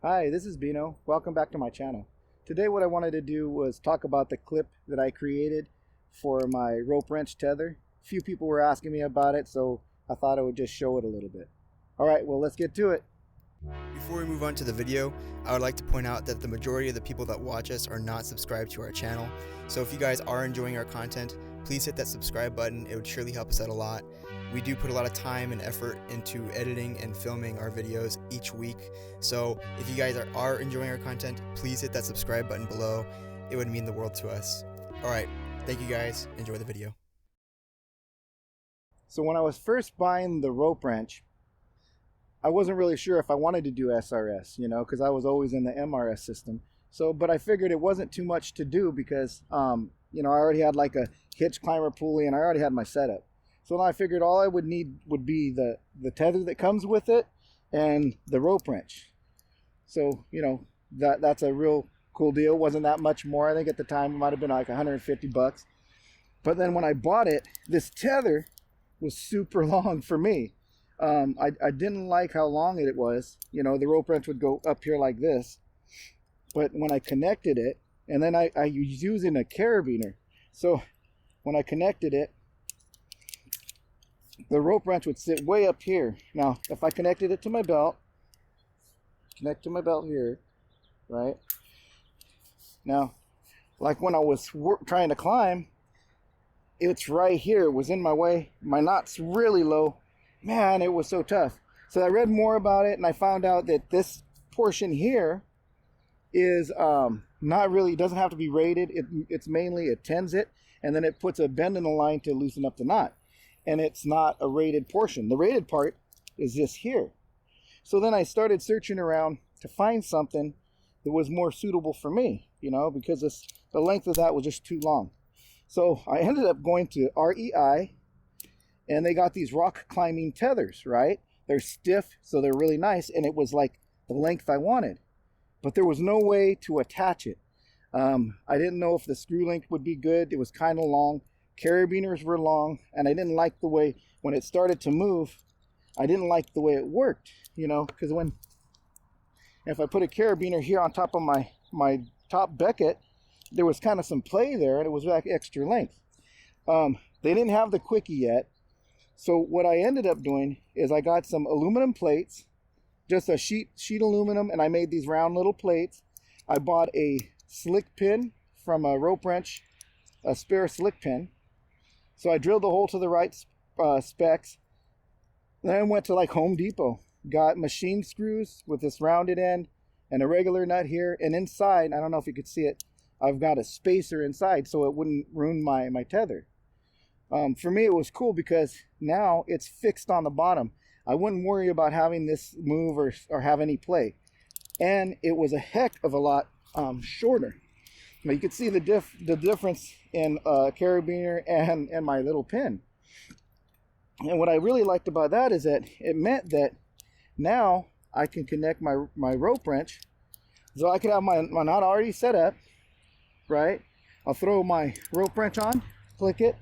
Hi, this is Bino. Welcome back to my channel. Today what I wanted to do was talk about the clip that I created for my rope wrench tether. A few people were asking me about it, so I thought I would just show it a little bit. Alright, well, let's get to it. Before we move on to the video, I would like to point out that the majority of the people that watch us are not subscribed to our channel. So if you guys are enjoying our content, please hit that subscribe button. It would surely help us out a lot. We do put a lot of time and effort into editing and filming our videos each week. So if you guys are enjoying our content, please hit that subscribe button below. It would mean the world to us. Alright, thank you guys. Enjoy the video. So when I was first buying the rope wrench, I wasn't really sure if I wanted to do SRS, because I was always in the MRS system. But I figured it wasn't too much to do because, I already had like a hitch climber pulley and I already had my setup. So then I figured all I would need would be the tether that comes with it and the rope wrench. So, that's a real cool deal. Wasn't that much more. I think at the time it might have been like 150 bucks. But then when I bought it, this tether was super long for me. I didn't like how long it was. The rope wrench would go up here like this. But when I connected it, and then I was using a carabiner. So when I connected it, the rope wrench would sit way up here. Now, if I connected it to my belt, connect to my belt here, right? Now, like when I was trying to climb, it's right here. It was in my way. My knot's really low. Man, it was so tough. So I read more about it and I found out that this portion here is not really, doesn't have to be rated. It's mainly, it tens it and then it puts a bend in the line to loosen up the knot. And it's not a rated portion. The rated part is just here. So then I started searching around to find something that was more suitable for me, because the length of that was just too long. So I ended up going to REI, and they got these rock climbing tethers, right? They're stiff, so they're really nice, and it was like the length I wanted. But there was no way to attach it. I didn't know if the screw length would be good. It was kind of long. Carabiners were long, and I didn't like the way, when it started to move, I didn't like the way it worked, because if I put a carabiner here on top of my top becket, there was kind of some play there, and it was like extra length. They didn't have the quickie yet. So what I ended up doing is I got some aluminum plates, just a sheet aluminum, and I made these round little plates. I bought a slick pin from a rope wrench, a spare slick pin. So I drilled the hole to the right specs. Then I went to like Home Depot, got machine screws with this rounded end and a regular nut here. And inside, I don't know if you could see it, I've got a spacer inside so it wouldn't ruin my tether. For me, it was cool because now it's fixed on the bottom. I wouldn't worry about having this move or have any play. And it was a heck of a lot shorter. Now you could see the difference in carabiner and my little pin. And what I really liked about that is that it meant that now I can connect my rope wrench. So I could have my knot already set up, right? I'll throw my rope wrench on, click it,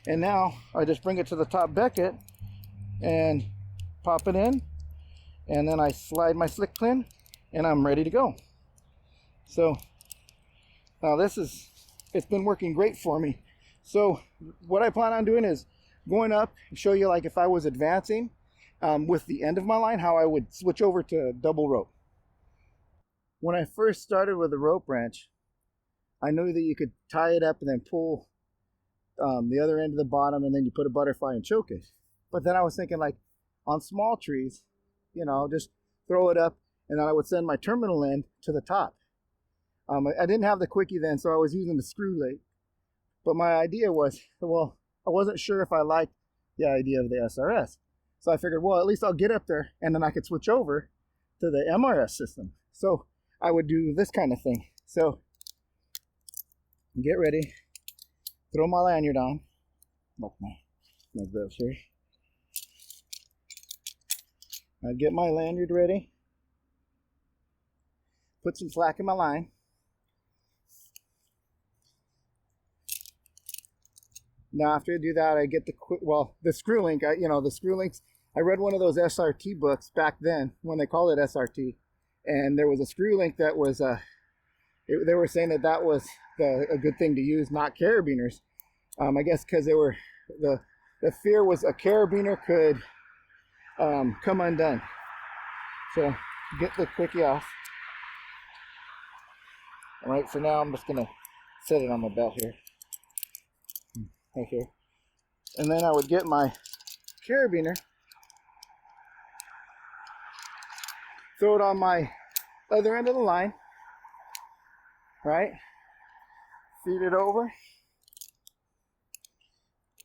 and now I just bring it to the top becket and pop it in, and then I slide my slick pin and I'm ready to go. So now it's been working great for me. So what I plan on doing is going up and show you like if I was advancing with the end of my line, how I would switch over to double rope. When I first started with the rope wrench, I knew that you could tie it up and then pull the other end of the bottom, and then you put a butterfly and choke it. But then I was thinking like on small trees, just throw it up and then I would send my terminal end to the top. I didn't have the quickie then, so I was using the screw leg. But my idea was, well, I wasn't sure if I liked the idea of the SRS. So I figured, well, at least I'll get up there and then I could switch over to the MRS system. So I would do this kind of thing. So get ready, throw my lanyard on, like my gloves here. I'd get my lanyard ready, put some slack in my line. Now after I do that, I get the screw link. The screw links, I read one of those SRT books back then when they called it SRT. and there was a screw link that was they were saying that that was a good thing to use, not carabiners. I guess because they were the fear was a carabiner could come undone. So get the quickie off. All right, for now I'm just gonna set it on my belt here, right here, and then I would get my carabiner, throw it on my other end of the line, right? Feed it over,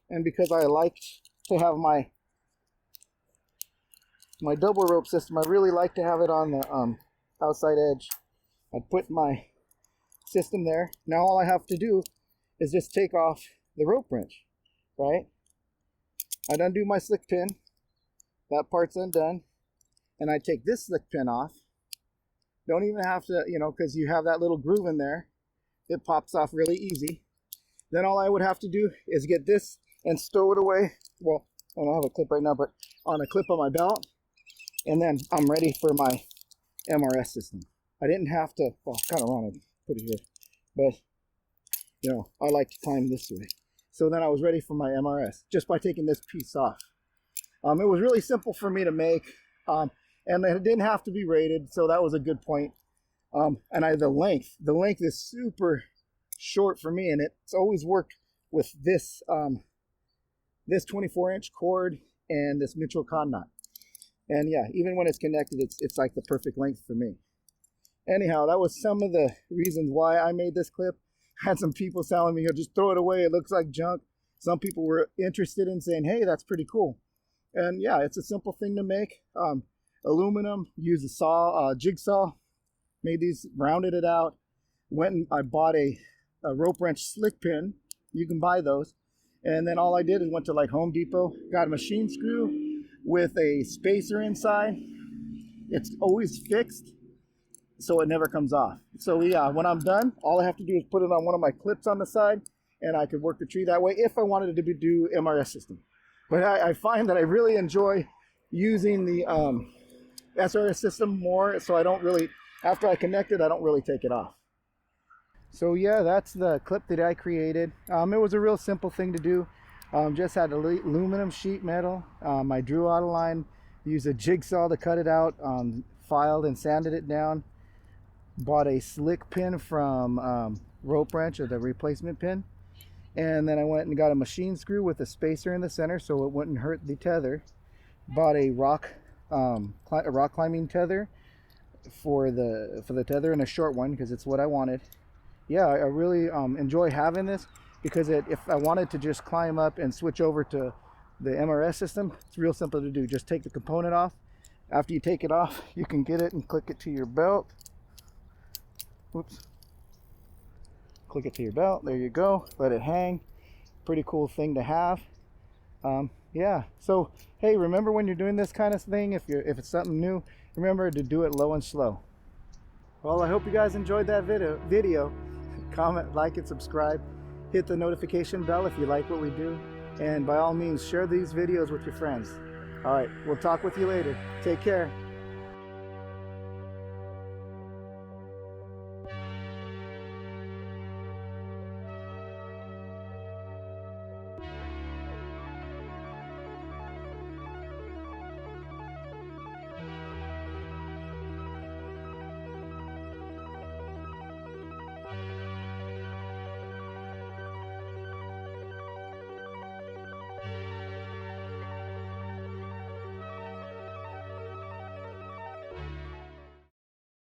and because I liked to have my double rope system, I really like to have it on the outside edge. I put my system there. Now all I have to do is just take off the rope wrench, right? I'd undo my slick pin. That part's undone. And I take this slick pin off. Don't even have to, you know, because you have that little groove in there. It pops off really easy. Then all I would have to do is get this and stow it away. Well, I don't have a clip right now, but on a clip on my belt. And then I'm ready for my MRS system. I didn't have to, well, kind of wrong to put it here, but you know, I like to climb this way. So then I was ready for my MRS just by taking this piece off. It was really simple for me to make, and it didn't have to be rated, so that was a good point. And the length is super short for me, and it's always worked with this this 24-inch cord and this mutual con knot. And yeah, even when it's connected, it's like the perfect length for me. Anyhow, that was some of the reasons why I made this clip. Had some people telling me, just throw it away, it looks like junk. Some people were interested in saying, hey, that's pretty cool. And yeah, it's a simple thing to make. Aluminum, use a saw, jigsaw, made these, rounded it out. Went and I bought a rope wrench slick pin. You can buy those. And then all I did is went to like Home Depot, got a machine screw with a spacer inside. It's always fixed, so it never comes off. So yeah, when I'm done, all I have to do is put it on one of my clips on the side, and I could work the tree that way if I wanted to do MRS system. But I find that I really enjoy using the SRS system more, so I don't really, after I connect it, I don't really take it off. So yeah, that's the clip that I created. It was a real simple thing to do. Just had aluminum sheet metal. I drew out a line, used a jigsaw to cut it out, filed and sanded it down. Bought a slick pin from Rope Wrench, or the replacement pin. And then I went and got a machine screw with a spacer in the center so it wouldn't hurt the tether. Bought a rock climbing tether for the tether, and a short one because it's what I wanted. Yeah, I really enjoy having this because if I wanted to just climb up and switch over to the MRS system, it's real simple to do. Just take the component off. After you take it off, you can get it and click it to your belt. Oops. Click it to your belt. There you go. Let it hang. Pretty cool thing to have. Yeah. So hey, remember when you're doing this kind of thing, if it's something new, remember to do it low and slow. Well, I hope you guys enjoyed that video. Comment, like, and subscribe. Hit the notification bell if you like what we do. And by all means, share these videos with your friends. All right, we'll talk with you later. Take care.